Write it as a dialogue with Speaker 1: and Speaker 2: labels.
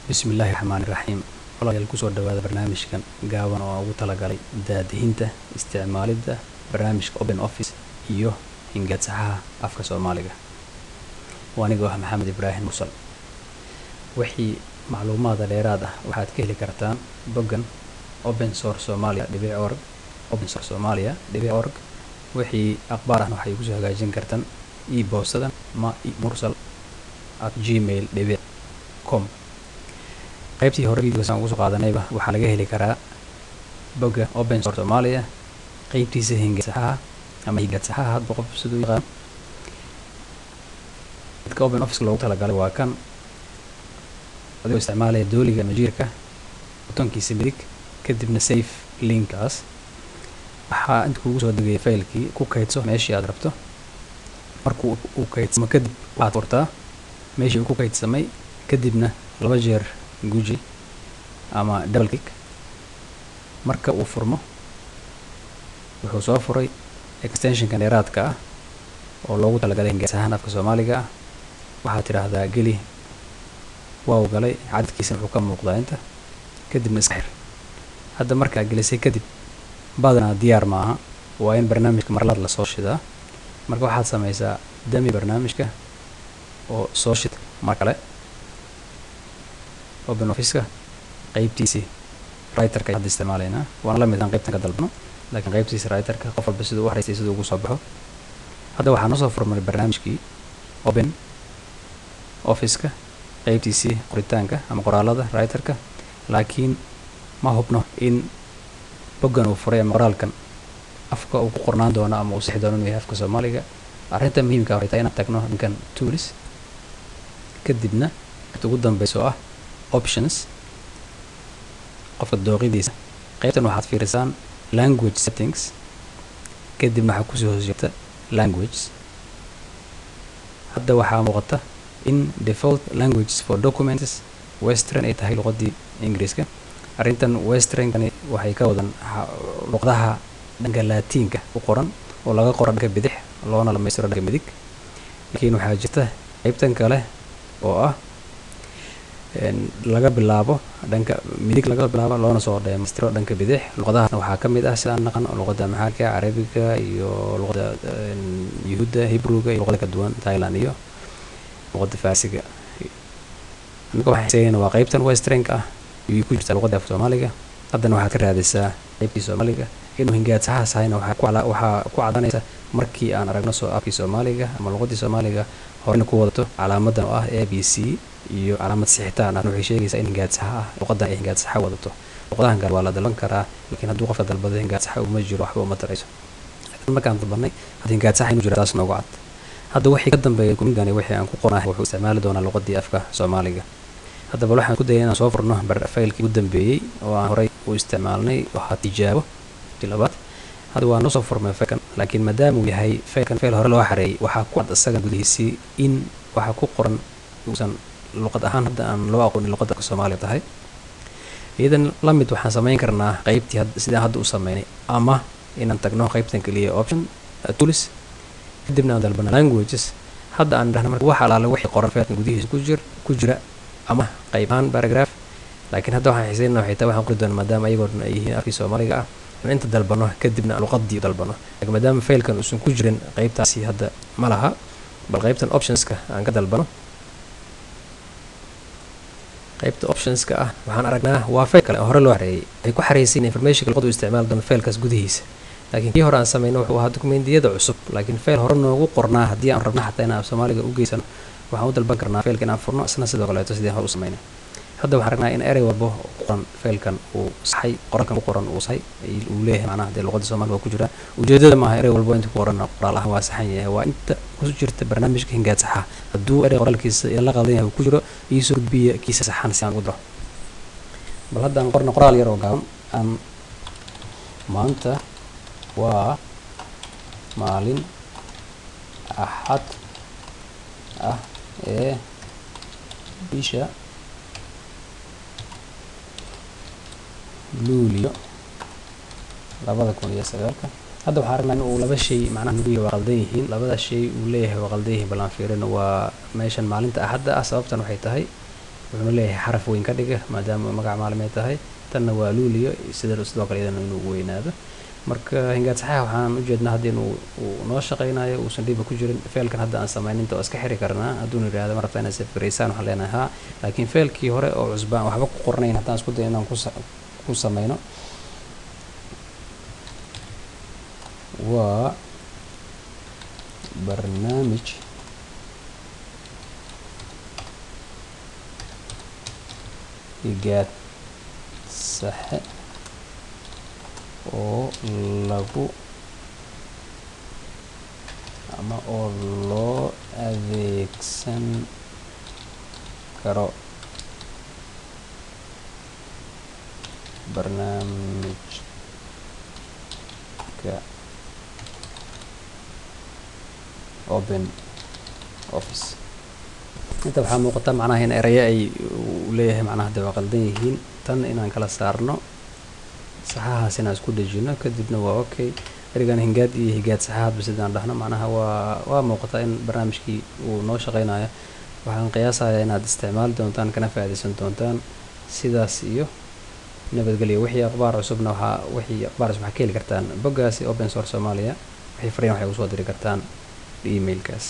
Speaker 1: Bismillahirrahmanirrahiim. Walaal ku soo dhawaada barnaamijkan gaaban oo ugu talagalay daadihinta isticmaalida barnaamijka Open Office iyo hingasaha afka Soomaaliga. Waaniga ah Maxamed Ibraahim Musal. Wixii macluumaad dheeraad ah waxaad ka heli kartaan boggan opensourcesomalia.org opensourcesomalia.org. Wixii akhbaar ah waxay ku soo hagaajin kartaan e-boostada mursal@gmail.com. qaybtii hore videoga aan ugu soo qaadanayba waxaa laga heli karaa bogga Open Source Somalia qaybtiisa hingasaha ama hingasaha hadba qof sidoo yaqaan. dadka Open Office loogu talagalay waa kan adigoo isticmaalaya dooliga majiirka butonkiisa midig kadibna save linkaas waxaa inta kugu soo degaya faylkii ku kaydso meeshii aad rabto. markuu uu kaydsamo kadib waxaad furtaa meeshii uu ku kaydsamay kadibna laba jeer guji ama double click. marka uu furmo wuxuu soo furay extensionka dheeraadka ah oo loogu talagalay hingasaha afka Soomaaliga ah. waxaad tiraahdaa geli waa galay cadadkiisa wuxuu ka muuqdaa inta kadibna iska xir. hadda markaa gelisay kadib badanaa diyaar maaha waa in barnaamijka mar labaad la soo shidaa. marka waxaad samaysaa dami barnaamijka oo soo shid mar kale Open Office-ka qaybtiisii writer-ka hadda isticmaalaynaa waan la mid ah qaybtan ka dalbano laakiin qaybtiisa writer-ka qof walba sidoo wax raystay sidoo ugu soo baxo. hadda waxaan noo soo furmay barnaamijkii Open Office-ka qaybtiisii qoritaanka ama qoraalada writer-ka laakiin ma hubno in boggan uu furay ama qoraalkan afka uu ku qornaan doono ama uu sax doono inuu yahay afka Soomaaliga. arrinta muhiimka ah waxay tahay inaan tagno dhankan tools kadibna ugu dambayso ah options qofka dooqidiisa qaybtan waxaad fiirisaan language settings kadibna waxaa kusoo hoosjeeda language. hadda waxaa muuqata in default languages for documents western ay tahay luqadii Ingiriiska. arrintan westernkani waxay ka wadan luqadaha dhanka laatiinka u qoran oo laga qoro dhanka bidix loona dhammaystiro dhanka midig. laakiin waxaa jirta qaybtan kale oo ah laga bilaabo dhanka midig laga bilaabo loona soo dhammaystiro dhanka bidix. luqadahaasna waxaa ka mid ah sidaan naqan luqadda maxalka Carabiga iyo luqadda Yuhuudda Hebrew-ga iyo luqadda ka duwan Thailand iyo luqadda Faarsiga. aniga waxaan sheegaynaa waa qaybtan westernka ah iyo ku jirta luqadda afka Soomaaliga. haddana waxaad ka raadisaa qaybtii Soomaaliga inuu hingasaha sayna waxaa ku cadanaysa markii aan aragno soo afkii Soomaaliga ama luqadii Soomaaliga horena ku wadato calaamadan oo ah ABC iyo calaamad sixitaan ah waxay sheegaysaa in hingasaha ah luqadan ay hingasaha wadato. luqadahan gaar waa la dalban karaa laakiin hadduu qofka dalbado hingasaha uma jiro waxba uma tarayso. markaan dalbanay hadda hingasaha inuu jiro taas noogu cad. hadda wixii ka dambeeyay kumidani wixii aan ku qornahay wuxuu isticmaali doonaa luqadii afka Soomaaliga. hadda bal waxaan ku dayay inaan soo furno faylkii ugu dambeeyay oo aan horay u isticmaalnay waxaa tijaabo labaad. hadda waa noo soo furmay faylkan laakiin maadaama uu yahay faylkan fayl hore loo xareeyay waxaa ku cad isaga gudihiisii in waxa ku qoran uusan luqad ahaan hadda aan loo aqoonin luqadda Soomaaliga tahay. iyadan la mid waxaan samayn karnaa qaybtii sidaan hadda u sameynay ama inaan tagno qaybtan kaliya option tools kadibna aan dalbano languages. hadda aan dhahno marka waxa alaala wixii qoran faylkan gudihiisa ku jira ama qayb ahaan paragraph. laakiin hadda waxaan xiiseynaa waxay tahay waxaan qori doonaa maadaama ayagoo dhan ay yihiin afkii Soomaaliga ah inta dalbano kadibna luqadii dalbano. laakiin maadaama faylkan uusan ku jirin qaybtaasi hadda ma laha bal qaybtan optionska aan ka dalbano. qaybta optionska ah waxaan aragnaa waa fayl kale oo hore loo xareeyay ay ku xareeyeen information luqadu isticmaal doon faylkaas gudihiisa. laakiin kii hore aan sameeyno wuxuu ahaa dokumentiyada cusub laakiin fayl hore noogu qornaa haddii aan rabno xataa inaan Soomaaliga u geysano waxaan u dalban karnaa faylkan aan furno isna sidoo kale sidii hore u sameynay. hadda waxaan aragnaa in erey walba qoran faylkan uu saxay qoraalkan ku qoran uu saxay uu leeyahay macnaha hadii luqadda Soomaaliga ku jira. ujeedada maaha erey walba inta ku qoran qoraal ah waa saxan yahay waa inta ku jirta barnaamijka hingasaha. hadduu erey qoraalkiisa la qaldan yahay ku jiro iyo soo gudbiya kiisa saxan si aan u diro. bal hadda aan qorno qoraal yar oo gaaban aan maanta waa maalin Axad ah ee bisha Luulyo 2009. hadda waxaan aragnaa in uu laba shay macnaha nugu waa qaldan yihiin labada shay uu leeyahay waa qaldan yihiin balan fiirino waa meeshan maalinta Axadda ah. sababtan waxay tahay wuxuuna leeyahay xaraf weyn ka dhiga maadaama magac maalimeed tahay. tanna waa luuliyo sidoo kale iyadana inuu weynaado. marka hingaad saxaaxa waxaan u jeednaa hadda inuu noo shaqaynayo uusan dhiba ku jirin. failkan hadda aan samayninta oo iska xiri karnaa hadduuna yidhaahdo ma rabtaa inaad save garaysaan waxaan leenahay haa, laakiin failkii hore oo cusbaan waxba ku qornayn haddaan isku dayo inaan ku samayno waa barnaamij higaad saxe oo lagu ama oo loo adeegsan karo barnaamijka open office. inta waxaa muuqata macnaha in erayo ay leeyahay macnaha hadda waa qaldan yihiin. tan inaan kala saarno saxahaas inaan isku dejino kadibna waa okay. erigan hingaad iyo higaad saxahaadba sidaan dhahno macnaha waa muuqata in barnaamijkii uu noo shaqaynayo. waxaan qiyaasayaa inaad isticmaali doontaan kana faa'iidaysan doontaan. sidaas iyo nabadgelyo. wixii akhbaar cusubna waxaa ka heli kartaan boggaasi open source Soomaaliya. wixii fariin waxay usoo diri kartaan emailkaas.